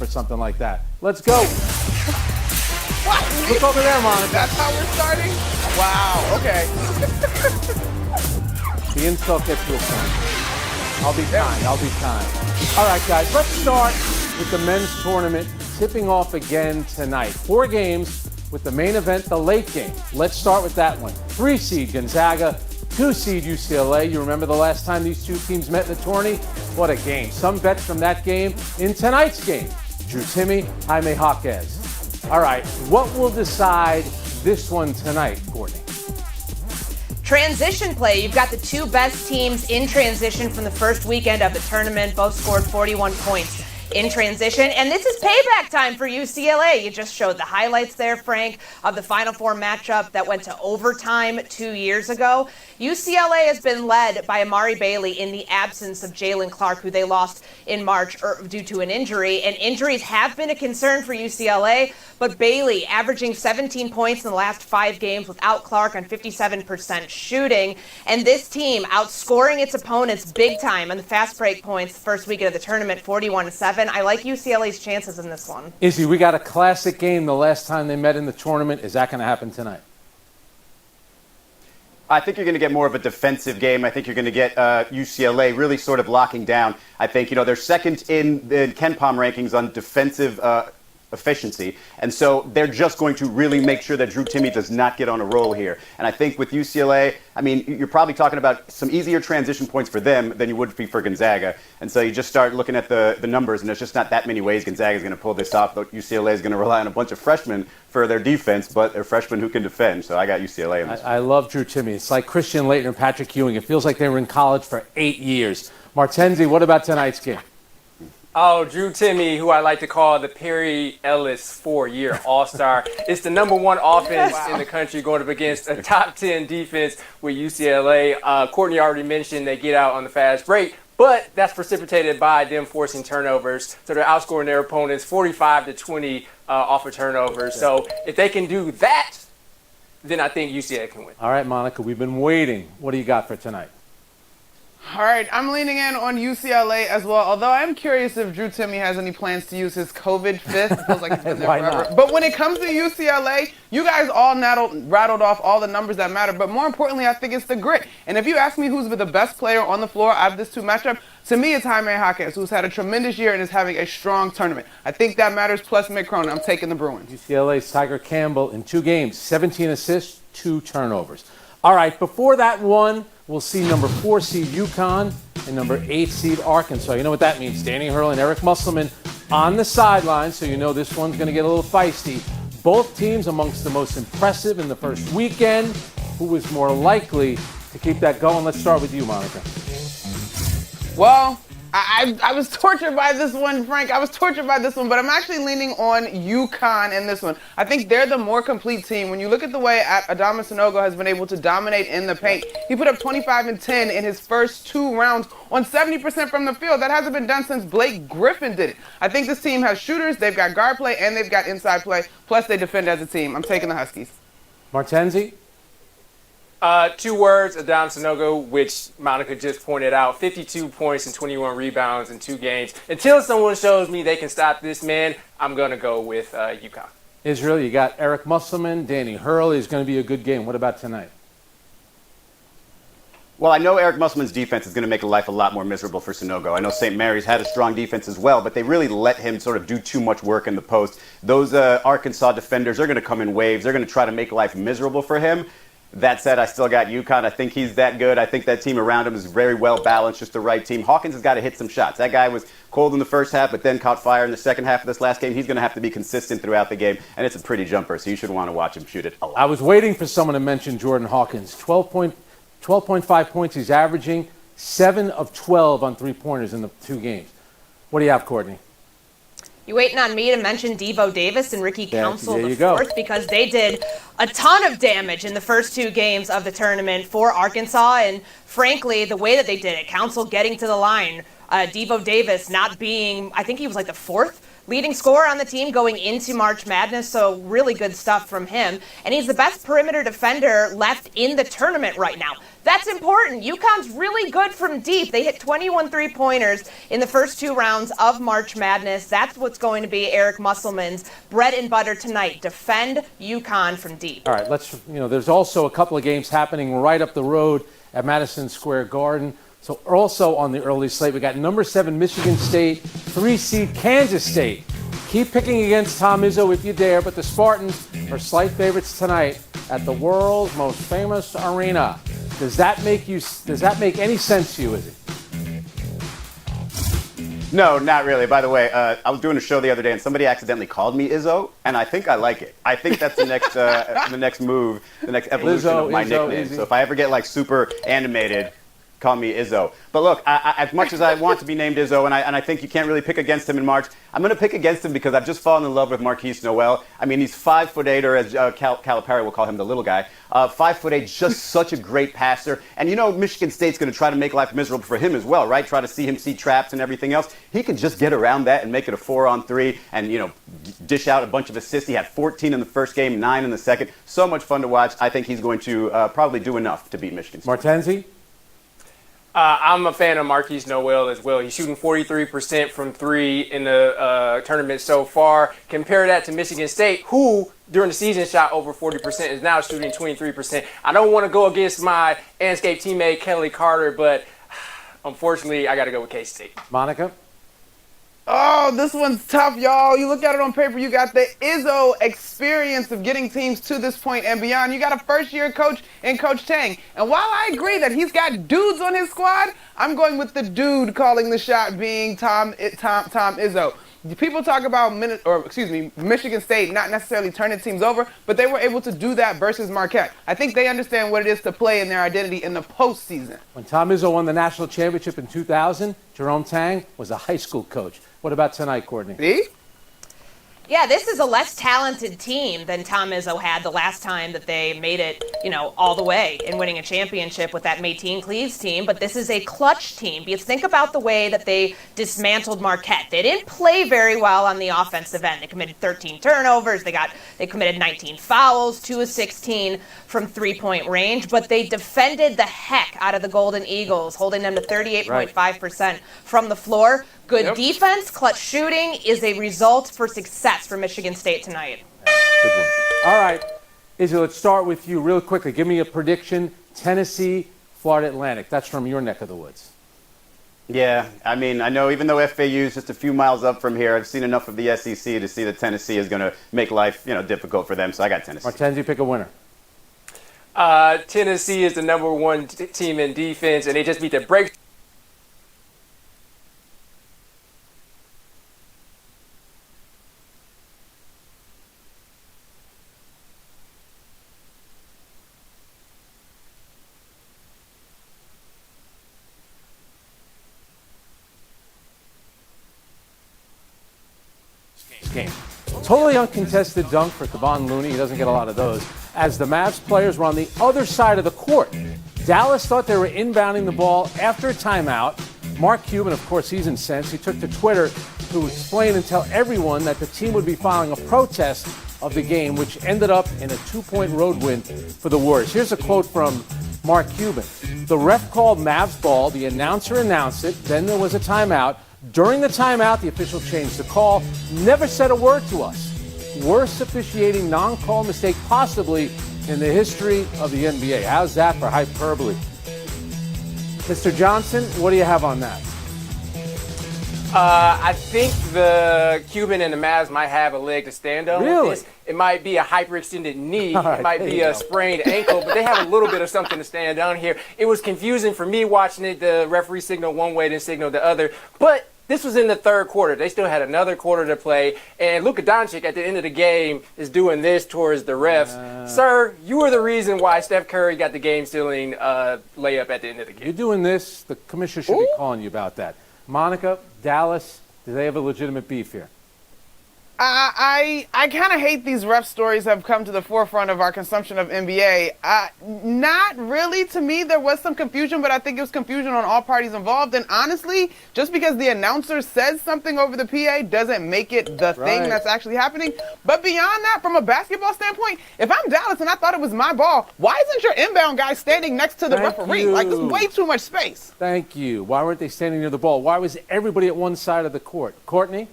for something like that. Let's go. What? Look over there, Monica. That's how we're starting? Wow, okay. The insult gets you a point. I'll be kind. All right, guys, let's start with the men's tournament tipping off again tonight. 4 games with the main event, the late game. Let's start with that one. 3 seed Gonzaga, 2 seed UCLA. You remember the last time these two teams met in the tourney? What a game. Some bets from that game in tonight's game. Drew Timme, Jaime Jaquez. All right, what will decide this one tonight, Courtney? Transition play. You've got the 2 best teams in transition from the first weekend of the tournament. Both scored 41 points in transition. And this is payback time for UCLA. You just showed the highlights there, Frank, of the Final Four matchup that went to overtime 2 years ago. UCLA has been led by Amari Bailey in the absence of Jalen Clark, who they lost in March due to an injury. And injuries have been a concern for UCLA, but Bailey averaging 17 points in the last 5 games without Clark on 57% shooting. And this team outscoring its opponents big time on the fast break points the first weekend of the tournament, 41-7. I like UCLA's chances in this one. Izzy, we got a classic game the last time they met in the tournament. Is that going to happen tonight? I think you're going to get more of a defensive game. I think you're going to get UCLA really sort of locking down. I think, they're second in the Ken Pom rankings on defensive efficiency. And so they're just going to really make sure that Drew Timme does not get on a roll here. And I think with UCLA, you're probably talking about some easier transition points for them than you would be for Gonzaga. And so you just start looking at the numbers, and there's just not that many ways Gonzaga is going to pull this off. UCLA is going to rely on a bunch of freshmen for their defense, but they're freshmen who can defend. So I got UCLA in this. I love Drew Timme. It's like Christian Laettner and Patrick Ewing. It feels like they were in college for 8 years. Martenzi, what about tonight's game? Oh, Drew Timme, who I like to call the Perry Ellis 4-year All-Star. It's the number 1 offense in the country going up against a top 10 defense with UCLA. Courtney already mentioned they get out on the fast break, but that's precipitated by them forcing turnovers. So they're outscoring their opponents 45-20 off of turnovers. So if they can do that, then I think UCLA can win. All right, Monica, we've been waiting. What do you got for tonight? All right, I'm leaning in on UCLA as well, although I'm curious if Drew Timme has any plans to use his COVID fifth. It feels like he's been there Why forever. not? But when it comes to UCLA, you guys all rattled off all the numbers that matter, but more importantly, I think it's the grit. And if you ask me who's the best player on the floor out of this 2 matchup, to me it's Jaime Jaquez, who's had a tremendous year and is having a strong tournament. I think that matters, plus Mick Cronin. I'm taking the Bruins. UCLA's Tiger Campbell in 2 games, 17 assists, 2 turnovers. All right, before that one, we'll see number 4 seed UConn and number 8 seed Arkansas. You know what that means. Danny Hurley and Eric Musselman on the sideline, so you know this one's going to get a little feisty. Both teams amongst the most impressive in the first weekend. Who is more likely to keep that going? Let's start with you, Monica. Well, I was tortured by this one, Frank. I was tortured by this one, but I'm actually leaning on UConn in this one. I think they're the more complete team. When you look at the way Adama Sanogo has been able to dominate in the paint, he put up 25 and 10 in his first 2 rounds on 70% from the field. That hasn't been done since Blake Griffin did it. I think this team has shooters, they've got guard play, and they've got inside play. Plus, they defend as a team. I'm taking the Huskies. Martenzi? 2 words, Adama Sanogo, which Monica just pointed out, 52 points and 21 rebounds in 2 games. Until someone shows me they can stop this man, I'm going to go with UConn. Israel, you got Eric Musselman, Danny Hurley. Is going to be a good game. What about tonight? Well, I know Eric Musselman's defense is going to make life a lot more miserable for Sanogo. I know St. Mary's had a strong defense as well, but they really let him sort of do too much work in the post. Those Arkansas defenders are going to come in waves. They're going to try to make life miserable for him. That said, I still got UConn. I think he's that good. I think that team around him is very well balanced, just the right team. Hawkins has got to hit some shots. That guy was cold in the first half, but then caught fire in the second half of this last game. He's going to have to be consistent throughout the game, and it's a pretty jumper, so you should want to watch him shoot it a lot. I was waiting for someone to mention Jordan Hawkins. 12.5 points he's averaging, 7 of 12 on 3-pointers in the 2 games. What do you have, Courtney? You waiting on me to mention Devo Davis and Ricky Council there you the 4th go. because they did a ton of damage in the first 2 games of the tournament for Arkansas. And frankly, the way that they did it, Council getting to the line, Devo Davis not being, I think he was like the 4th leading scorer on the team going into March Madness, so really good stuff from him. And he's the best perimeter defender left in the tournament right now. That's important. UConn's really good from deep. They hit 21 three-pointers in the first 2 rounds of March Madness. That's what's going to be Eric Musselman's bread and butter tonight. Defend UConn from deep. All right, there's also a couple of games happening right up the road at Madison Square Garden. So also on the early slate, we got number 7 Michigan State, 3 seed Kansas State. Keep picking against Tom Izzo if you dare, but the Spartans are slight favorites tonight at the world's most famous arena. Does that make any sense to you, Izzy? No, not really. By the way, I was doing a show the other day, and somebody accidentally called me Izzo, and I think I like it. I think that's the next the next move, the next evolution of my nickname. Izzy. So if I ever get super animated, call me Izzo. But look, as much as I want to be named Izzo, and I think you can't really pick against him in March, I'm going to pick against him because I've just fallen in love with Marquise Noel. I mean, he's 5'8", or as Calipari will call him, the little guy. 5'8", just such a great passer. And Michigan State's going to try to make life miserable for him as well, right? Try to see traps and everything else. He can just get around that and make it a 4-on-3 and, dish out a bunch of assists. He had 14 in the first game, 9 in the second. So much fun to watch. I think he's going to probably do enough to beat Michigan State. Martenzi? I'm a fan of Marquise Noel as well. He's shooting 43% from 3 in the tournament so far. Compare that to Michigan State, who during the season shot over 40%, is now shooting 23%. I don't want to go against my Anscape teammate Kelly Carter, but unfortunately, I got to go with K-State. Monica? Oh, this one's tough, y'all. You look at it on paper, you got the Izzo experience of getting teams to this point and beyond. You got a first-year coach in Coach Tang. And while I agree that he's got dudes on his squad, I'm going with the dude calling the shot being Tom Izzo. People talk about Michigan State not necessarily turning teams over, but they were able to do that versus Marquette. I think they understand what it is to play in their identity in the postseason. When Tom Izzo won the national championship in 2000, Jerome Tang was a high school coach. What about tonight, Courtney? See? Yeah, this is a less talented team than Tom Izzo had the last time that they made it, all the way in winning a championship with that Mateen Cleaves team. But this is a clutch team. Because think about the way that they dismantled Marquette. They didn't play very well on the offensive end. They committed 13 turnovers. They committed 19 fouls, 2 of 16 from three-point range. But they defended the heck out of the Golden Eagles, holding them to 38.5% from the floor. Good defense, clutch shooting is a result for success for Michigan State tonight. Good one. All right, Izzy, let's start with you real quickly. Give me a prediction. Tennessee, Florida Atlantic. That's from your neck of the woods. Yeah, I mean, I know even though FAU is just a few miles up from here, I've seen enough of the SEC to see that Tennessee is going to make life, difficult for them. So I got Tennessee. Martenzi, pick a winner. Tennessee is the number 1 team in defense, and they just beat the break. Game. Totally uncontested dunk for Kevon Looney. He doesn't get a lot of those. As the Mavs players were on the other side of the court, Dallas thought they were inbounding the ball after a timeout. Mark Cuban, of course, he's incensed. He took to Twitter to explain and tell everyone that the team would be filing a protest of the game, which ended up in a 2-point road win for the Warriors. Here's a quote from Mark Cuban. The ref called Mavs ball. The announcer announced it. Then there was a timeout. During the timeout, the official changed the call, never said a word to us. Worst officiating non-call mistake possibly in the history of the NBA. How's that for hyperbole? Mr. Johnson, what do you have on that? I think the Cuban and the Mavs might have a leg to stand on. Really? With this. It might be a hyperextended knee. Right, it might be a sprained ankle, but they have a little bit of something to stand on here. It was confusing for me watching it. The referee signaled one way, then signaled the other. But this was in the third quarter. They still had another quarter to play. And Luka Doncic at the end of the game is doing this towards the refs. Sir, you were the reason why Steph Curry got the game-stealing layup at the end of the game. You're doing this. The commissioner should be calling you about that. Monica, Dallas, do they have a legitimate beef here? I kind of hate these ref stories have come to the forefront of our consumption of NBA. Not really. To me, there was some confusion, but I think it was confusion on all parties involved. And honestly, just because the announcer says something over the PA doesn't make it the thing that's actually happening. But beyond that, from a basketball standpoint, if I'm Dallas and I thought it was my ball, why isn't your inbound guy standing next to the referee? Like, there's way too much space. Thank you. Why weren't they standing near the ball? Why was everybody at one side of the court? Courtney?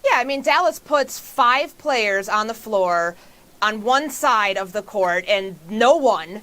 Yeah, I mean, Dallas puts 5 players on the floor on one side of the court, and no one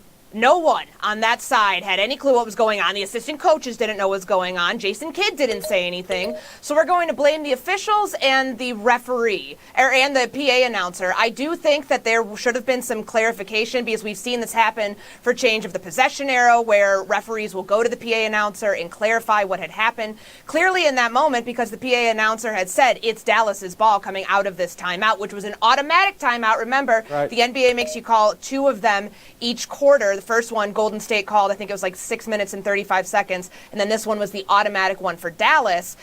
on that side had any clue what was going on. The assistant coaches didn't know what was going on. Jason Kidd didn't say anything. So we're going to blame the officials and the referee, and the PA announcer. I do think that there should have been some clarification, because we've seen this happen for change of the possession arrow, where referees will go to the PA announcer and clarify what had happened. Clearly in that moment, because the PA announcer had said it's Dallas's ball coming out of this timeout, which was an automatic timeout. Remember, the NBA makes you call 2 of them each quarter. The first one, Golden State called, I think it was like 6 minutes and 35 seconds. And then this one was the automatic one for Dallas.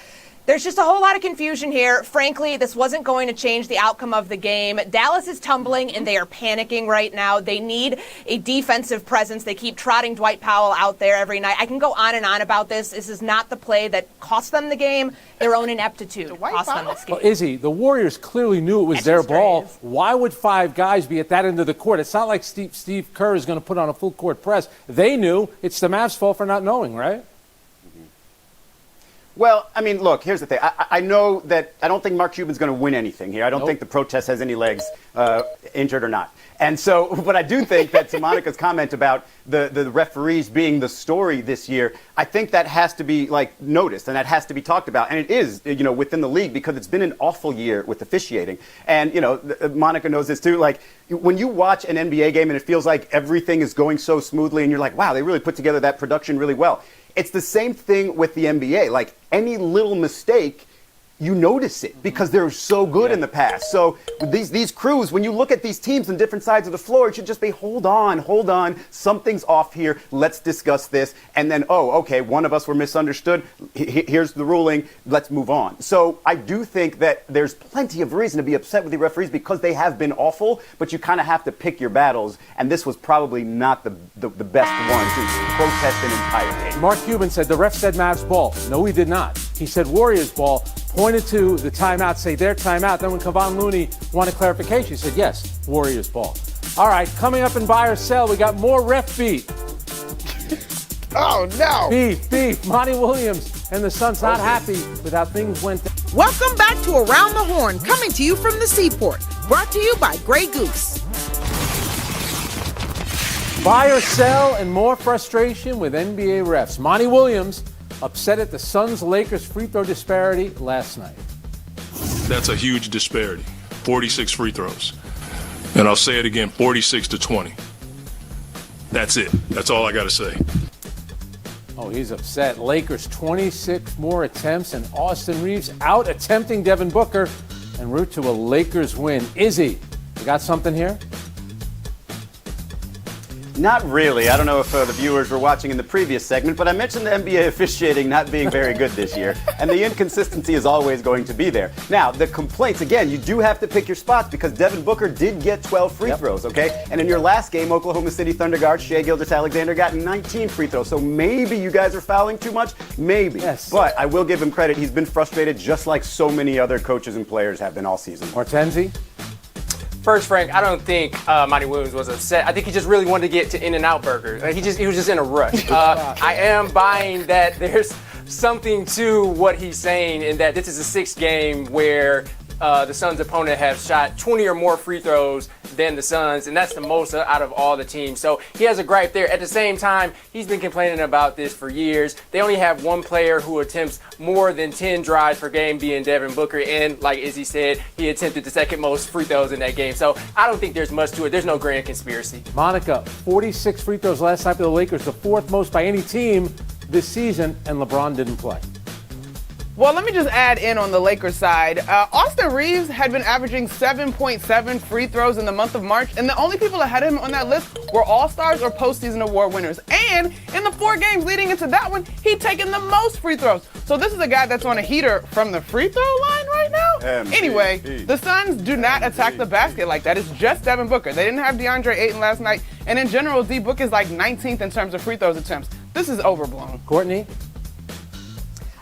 There's just a whole lot of confusion here. Frankly, this wasn't going to change the outcome of the game. Dallas is tumbling, and they are panicking right now. They need a defensive presence. They keep trotting Dwight Powell out there every night. I can go on and on about this. This is not the play that cost them the game. Their own ineptitude cost them this game. Well, Izzy, the Warriors clearly knew it was their ball. Why would 5 guys be at that end of the court? It's not like Steve Kerr is going to put on a full court press. They knew. It's the Mavs' fault for not knowing, right? Well, I mean, look, here's the thing. I know that I don't think Mark Cuban's going to win anything here. I don't think the protest has any legs, injured or not. And so, but I do think that to Monica's comment about the referees being the story this year, I think that has to be, like, noticed, and that has to be talked about. And it is, within the league, because it's been an awful year with officiating. And, Monica knows this too. Like, when you watch an NBA game and it feels like everything is going so smoothly and you're like, wow, they really put together that production really well. It's the same thing with the NBA. Like, any little mistake, you notice it because they're so good in the past. So these crews, when you look at these teams on different sides of the floor, it should just be, hold on, something's off here. Let's discuss this. And then, okay, one of us were misunderstood. Here's the ruling. Let's move on. So I do think that there's plenty of reason to be upset with the referees because they have been awful, but you kind of have to pick your battles. And this was probably not the best one to protest an entire game. Mark Cuban said the ref said Mavs ball. No, he did not. He said Warriors ball, pointed to the timeout, say their timeout. Then when Kevon Looney wanted clarification, he said, yes, Warriors ball. All right, coming up in Buy or Sell, we got more ref beat. Oh, no. Beef. Monty Williams and the Suns not happy with how things went. Welcome back to Around the Horn, coming to you from the Seaport. Brought to you by Grey Goose. Buy or Sell and more frustration with NBA refs. Monty Williams upset at the Suns-Lakers free throw disparity last night. That's a huge disparity. 46 free throws. And I'll say it again, 46-20. That's it. That's all I got to say. Oh, he's upset. Lakers 26 more attempts, and Austin Reaves out attempting Devin Booker en route to a Lakers win. Izzy, you got something here? Not really. I don't know if the viewers were watching in the previous segment, but I mentioned the NBA officiating not being very good this year, and the inconsistency is always going to be there. Now, the complaints, again, you do have to pick your spots because Devin Booker did get 12 free throws, okay? And in your last game, Oklahoma City Thunder guard Shai Gilgeous-Alexander got 19 free throws, so maybe you guys are fouling too much, maybe. Yes. But I will give him credit. He's been frustrated just like so many other coaches and players have been all season. Hortense? First, Frank, I don't think Monty Williams was upset. I think he just really wanted to get to In-N-Out Burger. He was just in a rush. I am buying that there's something to what he's saying in that this is the 6th game where the Suns' opponent have shot 20 or more free throws than the Suns, and that's the most out of all the teams. So he has a gripe there. At the same time, he's been complaining about this for years. They only have one player who attempts more than 10 drives per game, being Devin Booker, and like Izzy said, he attempted the 2nd most free throws in that game. So I don't think there's much to it. There's no grand conspiracy. Monica, 46 free throws last night for the Lakers, the 4th most by any team this season, and LeBron didn't play. Well, let me just add in on the Lakers side. Austin Reaves had been averaging 7.7 free throws in the month of March, and the only people ahead of him on that list were All-Stars or postseason award winners. And in the 4 games leading into that one, he'd taken the most free throws. So this is a guy that's on a heater from the free throw line right right now? MVP. Anyway, the Suns do not attack the basket like that. It's just Devin Booker. They didn't have DeAndre Ayton last night. And in general, D Book is like 19th in terms of free throws attempts. This is overblown. Courtney?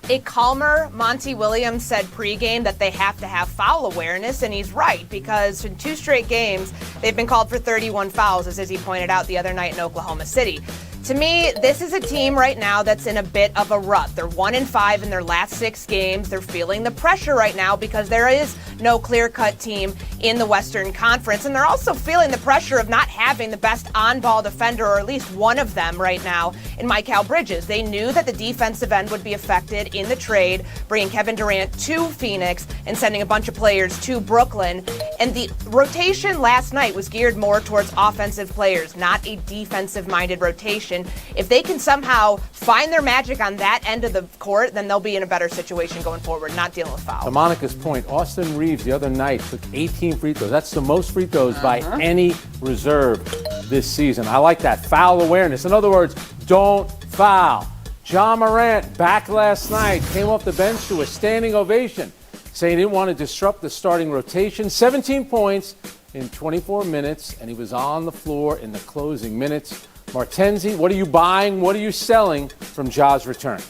A calmer Monty Williams said pregame that they have to have foul awareness, and he's right, because in 2 straight games, they've been called for 31 fouls, as Izzy pointed out the other night in Oklahoma City. To me, this is a team right now that's in a bit of a rut. They're 1-5 in their last 6 games. They're feeling the pressure right now because there is no clear-cut team in the Western Conference. And they're also feeling the pressure of not having the best on-ball defender, or at least one of them right now, in Mikal Bridges. They knew that the defensive end would be affected in the trade, bringing Kevin Durant to Phoenix and sending a bunch of players to Brooklyn. And the rotation last night was geared more towards offensive players, not a defensive-minded rotation. If they can somehow find their magic on that end of the court, then they'll be in a better situation going forward, not dealing with fouls. To Monica's point, Austin Reaves the other night took 18 free throws. That's the most free throws by any reserve this season. I like that. Foul awareness. In other words, don't foul. Ja Morant, back last night, came off the bench to a standing ovation, saying he didn't want to disrupt the starting rotation. 17 points in 24 minutes, and he was on the floor in the closing minutes. Martenzi, what are you buying? What are you selling from Ja's return?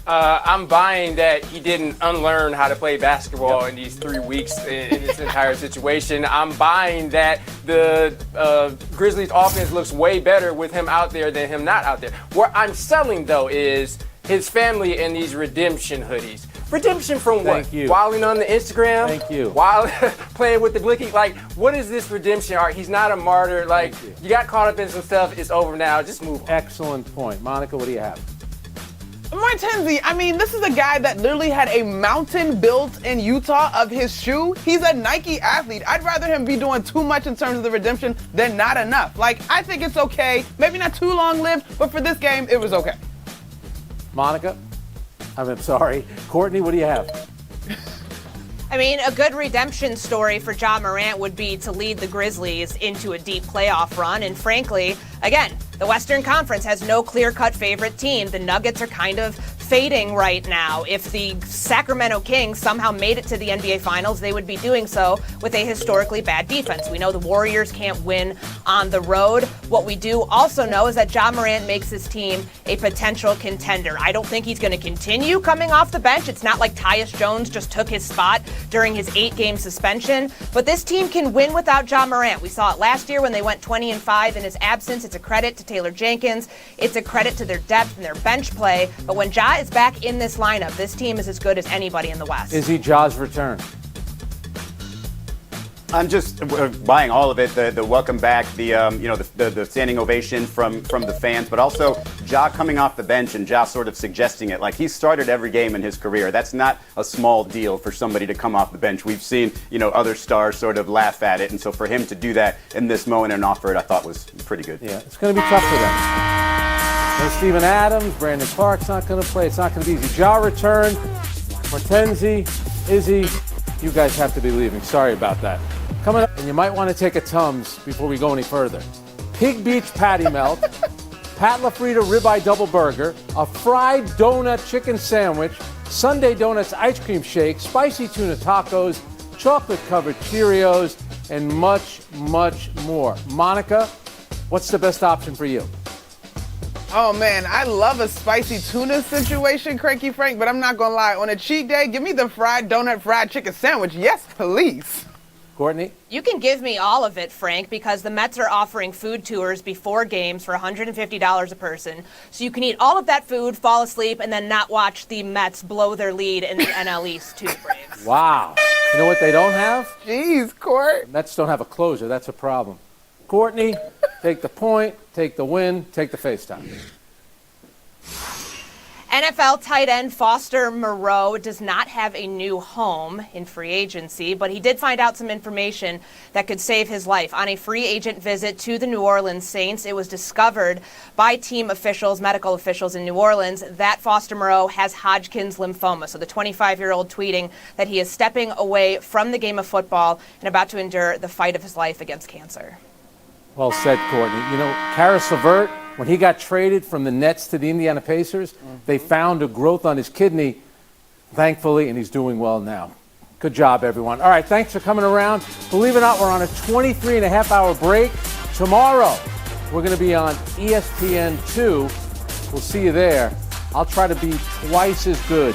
I'm buying that he didn't unlearn how to play basketball in these 3 weeks in this entire situation. I'm buying that the Grizzlies offense looks way better with him out there than him not out there. What I'm selling, though, is his family and these redemption hoodies. Redemption from what? Thank you. Wilding on the Instagram? Thank you. While playing with the blicky? Like, what is this redemption art? He's not a martyr. Like, you got caught up in some stuff. It's over now. Just move on. Excellent point. Monica, what do you have? Martenzi, I mean, this is a guy that literally had a mountain built in Utah of his shoe. He's a Nike athlete. I'd rather him be doing too much in terms of the redemption than not enough. Like, I think it's okay. Maybe not too long-lived, but for this game, it was okay. Monica? I'm sorry. Courtney, what do you have? I mean, a good redemption story for Ja Morant would be to lead the Grizzlies into a deep playoff run. And frankly, again, the Western Conference has no clear-cut favorite team. The Nuggets are kind of fading right now. If the Sacramento Kings somehow made it to the NBA Finals, they would be doing so with a historically bad defense. We know the Warriors can't win on the road. What we do also know is that Ja Morant makes his team a potential contender. I don't think he's going to continue coming off the bench. It's not like Tyus Jones just took his spot during his 8-game suspension. But this team can win without Ja Morant. We saw it last year when they went 20-5 in his absence. It's a credit to Taylor Jenkins. It's a credit to their depth and their bench play. But when Ja is back in this lineup, this team is as good as anybody in the West. Is he Ja's return? I'm just buying all of it. The welcome back, the standing ovation from the fans, but also Ja coming off the bench and Ja sort of suggesting it. Like, he's started every game in his career. That's not a small deal for somebody to come off the bench. We've seen other stars sort of laugh at it, and so for him to do that in this moment and offer it, I thought was pretty good. Yeah, it's going to be tough for them. No Steven Adams, Brandon Clark's not going to play. It's not going to be easy. Ja return. Martenzi, Izzy, you guys have to be leaving. Sorry about that. Coming up, and you might want to take a Tums before we go any further. Pig Beach Patty Melt, Pat LaFrida Ribeye Double Burger, a fried donut chicken sandwich, Sunday Donuts ice cream shake, spicy tuna tacos, chocolate-covered Cheerios, and much, much more. Monica, what's the best option for you? Oh, man, I love a spicy tuna situation, Cranky Frank, but I'm not going to lie. On a cheat day, give me the fried donut fried chicken sandwich. Yes, please. Courtney? You can give me all of it, Frank, because the Mets are offering food tours before games for $150 a person. So you can eat all of that food, fall asleep, and then not watch the Mets blow their lead in the NL East to the Braves. Wow. You know what they don't have? Jeez, Court. Mets don't have a closer. That's a problem. Courtney, take the point, take the win, take the FaceTime. NFL tight end Foster Moreau does not have a new home in free agency, but he did find out some information that could save his life. On a free agent visit to the New Orleans Saints, it was discovered by team officials, medical officials in New Orleans, that Foster Moreau has Hodgkin's lymphoma. So the 25-year-old tweeting that he is stepping away from the game of football and about to endure the fight of his life against cancer. Well said, Courtney. Karis LeVert, when he got traded from the Nets to the Indiana Pacers, they found a growth on his kidney. thankfully, and he's doing well now. Good job, everyone. All right, thanks for coming around. Believe it or not, we're on a 23-and-a-half-hour break. Tomorrow, we're going to be on ESPN2. We'll see you there. I'll try to be twice as good